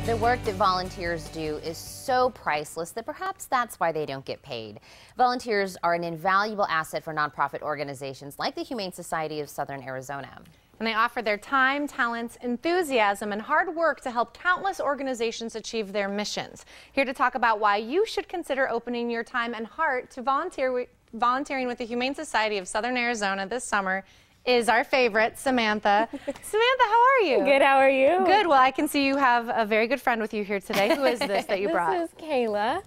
The work that volunteers do is so priceless that perhaps that's why they don't get paid. Volunteers are an invaluable asset for nonprofit organizations like the Humane Society of Southern Arizona. And they offer their time, talents, enthusiasm, and hard work to help countless organizations achieve their missions. Here to talk about why you should consider opening your time and heart to volunteering with the Humane Society of Southern Arizona this summer is our favorite, Samantha. Samantha, how are you? Good, how are you? Good. Well, I can see you have a very good friend with you here today. Who is this that you brought? This is Kayla.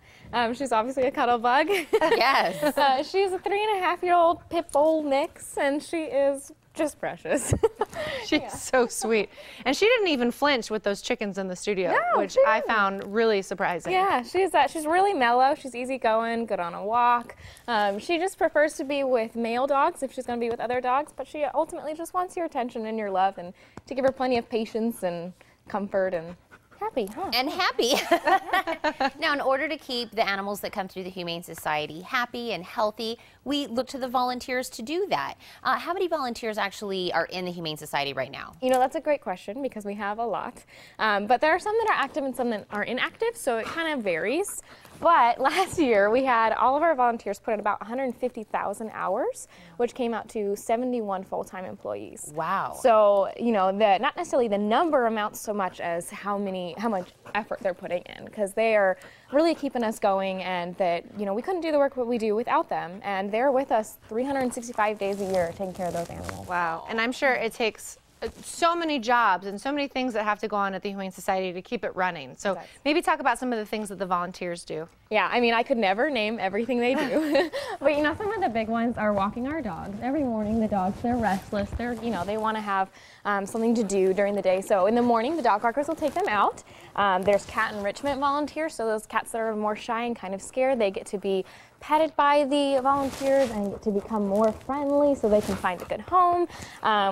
She's obviously a cuddle bug. Yes. She's a 3.5-year-old pit bull mix, and she is just precious. She's so sweet. And she didn't even flinch with those chickens in the studio, which I found really surprising. Yeah, she's really mellow. She's easygoing, good on a walk. She just prefers to be with male dogs if she's going to be with other dogs, but she ultimately just wants your attention and your love, and to give her plenty of patience and comfort and happy. And happy. Now, in order to keep the animals that come through the Humane Society happy and healthy, we look to the volunteers to do that. How many volunteers actually are in the Humane Society right now? You know, that's a great question because we have a lot. But there are some that are active and some that are inactive, so it kind of varies. But last year, we had all of our volunteers put in about 150,000 hours, which came out to 71 full-time employees. Wow. So, you know, not necessarily the number amounts so much as how much effort they're putting in, because they are really keeping us going, and that, you know, we couldn't do the work that we do without them, and they're with us 365 days a year taking care of those animals. Wow. And I'm sure it takes so many jobs and so many things that have to go on at the Humane Society to keep it running. So maybe talk about some of the things that the volunteers do. Yeah, I mean, I could never name everything they do. But, you know, some of the big ones are walking our dogs. Every morning, the dogs, they're restless. They want to have something to do during the day. So in the morning, the dog walkers will take them out. There's cat enrichment volunteers. So those cats that are more shy and kind of scared, they get to be petted by the volunteers and get to become more friendly so they can find a good home.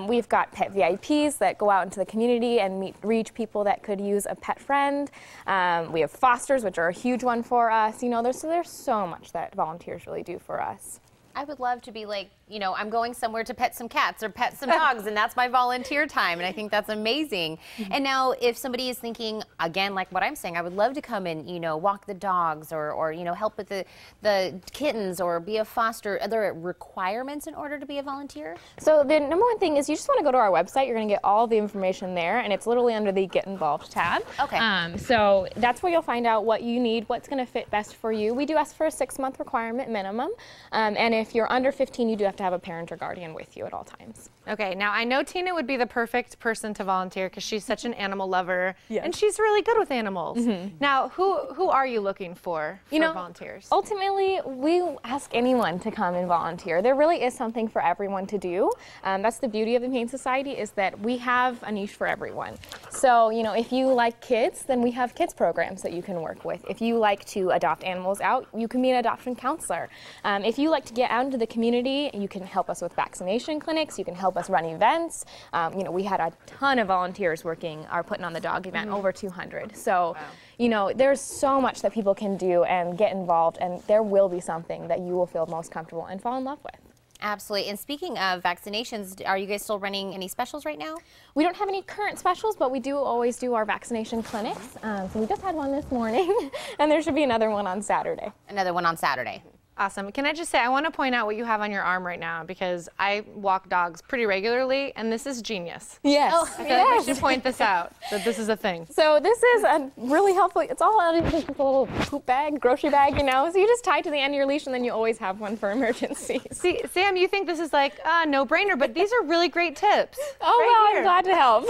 We've got pet VIPs that go out into the community and reach people that could use a pet friend. We have fosters, which are a huge one for us. You know, there's so much that volunteers really do for us. I would love to be like, you know, I'm going somewhere to pet some cats or pet some dogs, and that's my volunteer time, and I think that's amazing. And now, if somebody is thinking, again, like what I'm saying, I would love to come and, you know, walk the dogs or you know, help with the kittens or be a foster. Are there requirements in order to be a volunteer? So the number one thing is you just want to go to our website. You're going to get all the information there, and it's literally under the Get Involved tab. Okay. So that's where you'll find out what you need, what's going to fit best for you. We do ask for a 6-month requirement minimum, and if you're under 15, you do have to have a parent or guardian with you at all times. Okay, now I know Tina would be the perfect person to volunteer because she's such an animal lover, Yes. and she's really good with animals. Now, who are you looking for volunteers? Ultimately, we ask anyone to come and volunteer. There really is something for everyone to do. That's the beauty of the Humane Society, is that we have a niche for everyone. So, you know, if you like kids, then we have kids programs that you can work with. If you like to adopt animals out, you can be an adoption counselor. If you like to get out into the community, you can help us with vaccination clinics. You can help us run events. You know, we had a ton of volunteers putting on the dog event, over 200. So, you know, there's so much that people can do and get involved, and there will be something that you will feel most comfortable and fall in love with. Absolutely. And speaking of vaccinations, are you guys still running any specials right now? We don't have any current specials, but we do always do our vaccination clinics. So we just had one this morning, and there should be another one on Saturday. Another one on Saturday. Awesome. Can I just say, I want to point out what you have on your arm right now, because I walk dogs pretty regularly, and this is genius. Yes. I feel like we should point this out, that this is a thing. So this is a really helpful, it's all out of just a little poop bag, grocery bag, you know, so you just tie it to the end of your leash, and then you always have one for emergencies. See, Sam, you think this is like a no-brainer, but these are really great tips. Oh, well, I'm glad to help.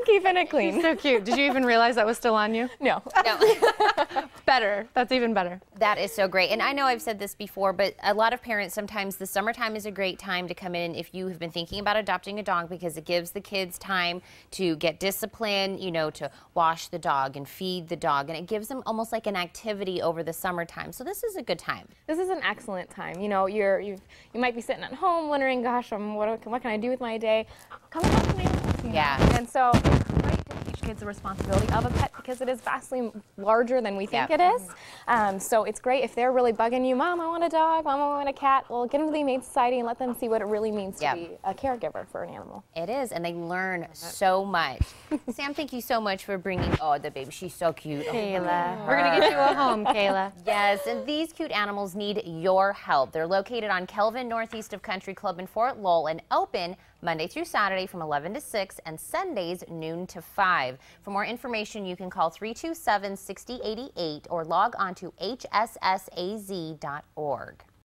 Keeping it clean. So cute. Did you even realize that was still on you? No. No. Better. That's even better. That is so great. And I know I've said this before, but a lot of parents, sometimes the summertime is a great time to come in if you have been thinking about adopting a dog, because it gives the kids time to get discipline, you know, to wash the dog and feed the dog, and it gives them almost like an activity over the summertime. So this is a good time. This is an excellent time. You know, you might be sitting at home wondering, gosh, what can I do with my day? Come and talk to me. Yeah. And so it's great to teach it's the responsibility of a pet because it is vastly larger than we think it is. So it's great if they're really bugging you, Mom, I want a dog, Mom, I want a cat. Well, get them to the Humane Society and let them see what it really means to be a caregiver for an animal. It is, and they learn so much. Sam, thank you so much for bringing, the baby, she's so cute. Kayla, we're going to get you a home, Kayla. Yes, and these cute animals need your help. They're located on Kelvin, northeast of Country Club in Fort Lowell, and open Monday through Saturday from 11 to 6 and Sundays noon to 5. For more information, you can call 327-6088 or log on to hssaz.org.